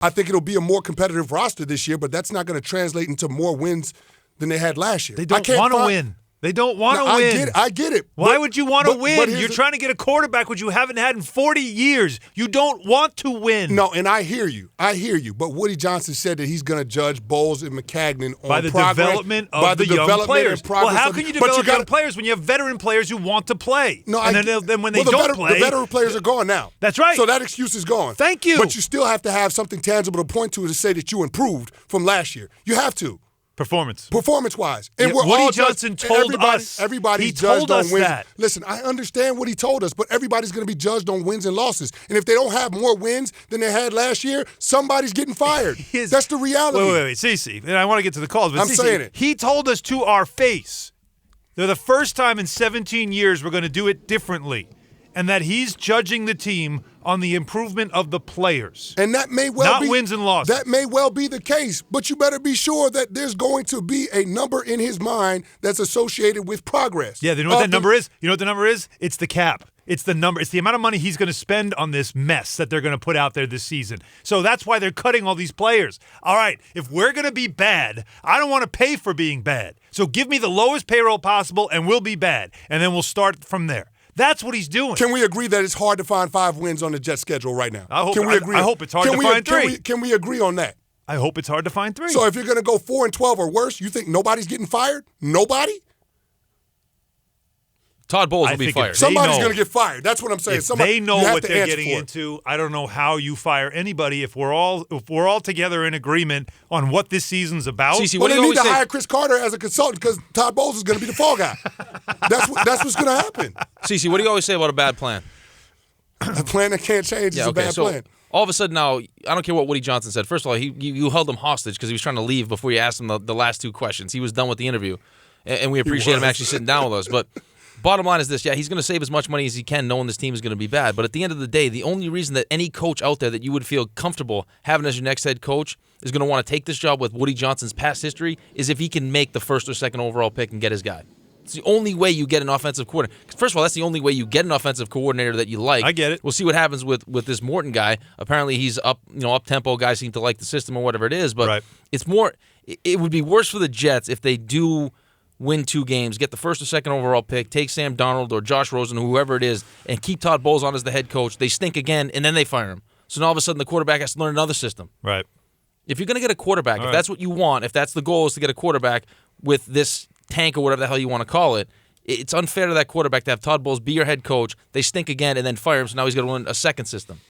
I think it'll be a more competitive roster this year, but that's not going to translate into more wins than they had last year. They don't want to win. They don't want to win. I get it. Why would you want to win? You're trying to get a quarterback which you haven't had in 40 years. You don't want to win. No, and I hear you. But Woody Johnson said that he's going to judge Bowles and McCagnon on by the development of the young players. Well, how can you develop young players when you have veteran players who want to play? No, then when they don't play, the veteran players are gone now. That's right. So that excuse is gone. Thank you. But you still have to have something tangible to point to say that you improved from last year. You have to. Performance-wise. And we're Woody all Johnson told us. Everybody's judged on wins. That. Listen, I understand what he told us, but everybody's going to be judged on wins and losses. And if they don't have more wins than they had last year, somebody's getting fired. That's the reality. Wait, Cece. And I want to get to the calls, but I'm saying it. He told us to our face that the first time in 17 years we're going to do it differently, and that he's judging the team on the improvement of the players. And that may well be. Not wins and losses. That may well be the case, but you better be sure that there's going to be a number in his mind that's associated with progress. Yeah, you know what that number is? You know what the number is? It's the cap. It's the number. It's the amount of money he's going to spend on this mess that they're going to put out there this season. So that's why they're cutting all these players. All right, if we're going to be bad, I don't want to pay for being bad. So give me the lowest payroll possible and we'll be bad. And then we'll start from there. That's what he's doing. Can we agree that it's hard to find 5 wins on the Jets schedule right now? I hope it's hard to find 3. Can we agree on that? I hope it's hard to find 3. So if you're going to go 4-12 or worse, you think nobody's getting fired? Nobody? Todd Bowles will be fired. Somebody's going to get fired. That's what I'm saying. They know what they're getting into. I don't know how you fire anybody if we're all together in agreement on what this season's about. CeCe, well, they need to hire Chris Carter as a consultant because Todd Bowles is going to be the fall guy. That's what's going to happen. CeCe, what do you always say about a bad plan? A plan that can't change is a bad plan. All of a sudden now, I don't care what Woody Johnson said. First of all, you held him hostage because he was trying to leave before you asked him the last 2 questions. He was done with the interview, and we appreciate him actually sitting down with us. But bottom line is this, he's going to save as much money as he can knowing this team is going to be bad. But at the end of the day, the only reason that any coach out there that you would feel comfortable having as your next head coach is going to want to take this job with Woody Johnson's past history is if he can make the 1st or 2nd overall pick and get his guy. It's the only way you get an offensive coordinator. First of all, that's the only way you get an offensive coordinator that you like. I get it. We'll see what happens with this Morton guy. Apparently he's up-tempo. Guys seem to like the system or whatever it is. But it's more. It would be worse for the Jets if they do win 2 games, get the 1st or 2nd overall pick, take Sam Darnold or Josh Rosen, whoever it is, and keep Todd Bowles on as the head coach. They stink again, and then they fire him. So now all of a sudden the quarterback has to learn another system. Right. If you're going to get a quarterback, if that's what you want, if that's the goal is to get a quarterback with this tank or whatever the hell you want to call it, it's unfair to that quarterback to have Todd Bowles be your head coach. They stink again and then fire him, so now he's going to learn a second system.